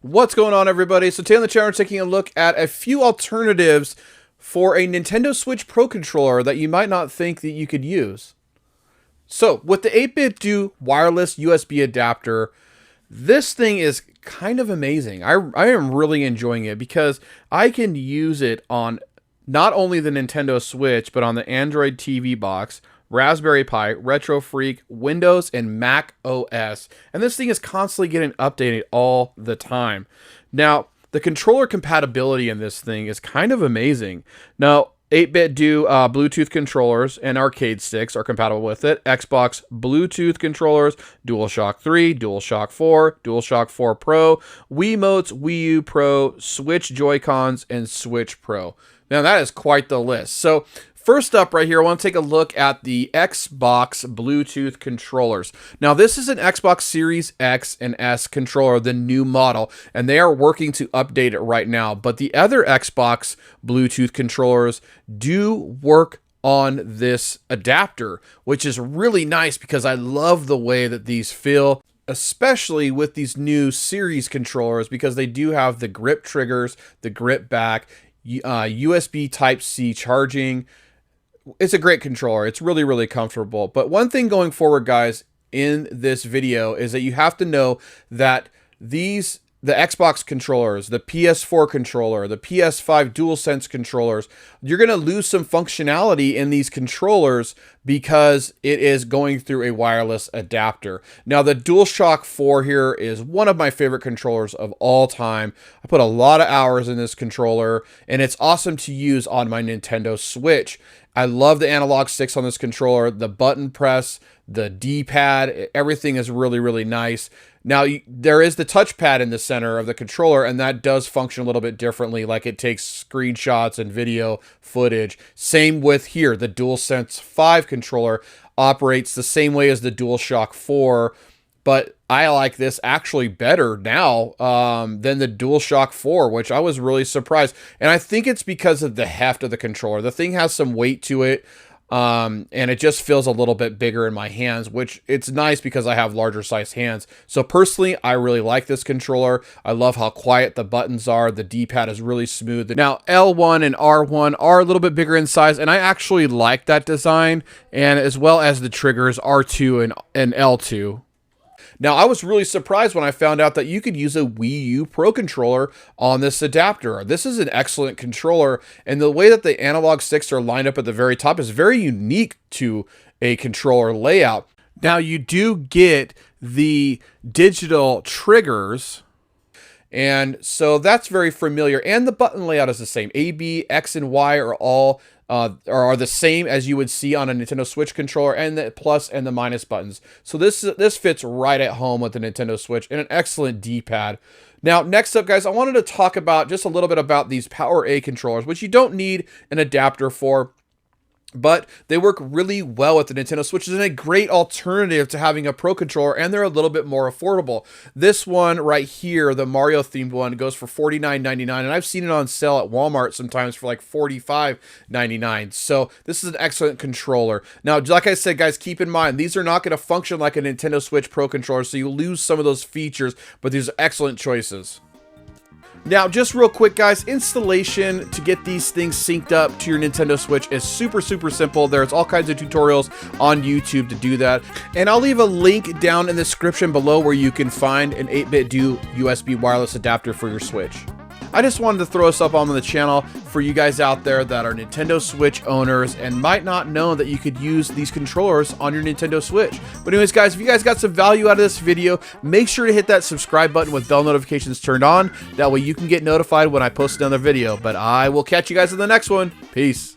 What's going on, everybody? So today on the channel, we're taking a look at a few alternatives for a Nintendo Switch Pro controller that you might not think that you could use. So with the 8-bit Do wireless USB adapter, this thing is kind of amazing. I am really enjoying it because I can use it on not only the Nintendo Switch, but on the Android TV box, Raspberry Pi, Retro Freak, Windows, and Mac OS. And this thing is constantly getting updated all the time. Now, the controller compatibility in this thing is kind of amazing. Now, 8-bit Do Bluetooth controllers and arcade sticks are compatible with it. Xbox Bluetooth controllers, DualShock 3, DualShock 4, DualShock 4 Pro, Wiimotes, Wii U Pro, Switch Joy-Cons, and Switch Pro. Now, that is quite the list. So, first up right here, I want to take a look at the Xbox Bluetooth controllers. Now, this is an Xbox Series X and S controller, the new model, and they are working to update it right now. But the other Xbox Bluetooth controllers do work on this adapter, which is really nice because I love the way that these feel, especially with these new series controllers, because they do have the grip triggers, the grip back, USB Type-C charging. It's a great controller. It's really, really comfortable. But one thing going forward, guys, in this video is that you have to know that the Xbox controllers, the PS4 controller, the PS5 DualSense controllers, you're going to lose some functionality in these controllers because it is going through a wireless adapter. Now, the DualShock 4 here is one of my favorite controllers of all time. I put a lot of hours in this controller, and it's awesome to use on my Nintendo Switch. I love the analog sticks on this controller, the button press, the D-pad, everything is really, really nice. Now, there is the touchpad in the center of the controller, and that does function a little bit differently, like it takes screenshots and video footage. Same with here, the DualSense 5 controller operates the same way as the DualShock 4, but I like this actually better now than the DualShock 4, which I was really surprised. And I think it's because of the heft of the controller. The thing has some weight to it, and it just feels a little bit bigger in my hands, which it's nice because I have larger sized hands. So personally, I really like this controller. I love how quiet the buttons are. The D-pad is really smooth. Now, L1 and R1 are a little bit bigger in size, and I actually like that design, and as well as the triggers R2 and L2. Now, I was really surprised when I found out that you could use a Wii U Pro controller on this adapter. This is an excellent controller, and the way that the analog sticks are lined up at the very top is very unique to a controller layout. Now, you do get the digital triggers, and so that's very familiar, and the button layout is the same. A, B, X, and Y are all are the same as you would see on a Nintendo Switch controller, and the plus and the minus buttons. So this fits right at home with the Nintendo Switch, and an excellent D-pad. Now, next up, guys, I wanted to talk about just a little bit about these Power A controllers, which you don't need an adapter for, but they work really well with the Nintendo Switch. It's a great alternative to having a Pro controller, and they're a little bit more affordable. This one right here, the Mario themed one, goes for $49.99, and I've seen it on sale at Walmart sometimes for like $45.99. So this is an excellent controller. Now, like I said, guys, keep in mind, these are not going to function like a Nintendo Switch Pro controller, so you lose some of those features, but these are excellent choices. Now, just real quick, guys, installation to get these things synced up to your Nintendo Switch is super, super simple. There's all kinds of tutorials on YouTube to do that. And I'll leave a link down in the description below where you can find an 8-bit Do USB wireless adapter for your Switch. I just wanted to throw this up on the channel for you guys out there that are Nintendo Switch owners and might not know that you could use these controllers on your Nintendo Switch. But anyways, guys, if you guys got some value out of this video, make sure to hit that subscribe button with bell notifications turned on. That way you can get notified when I post another video. But I will catch you guys in the next one. Peace.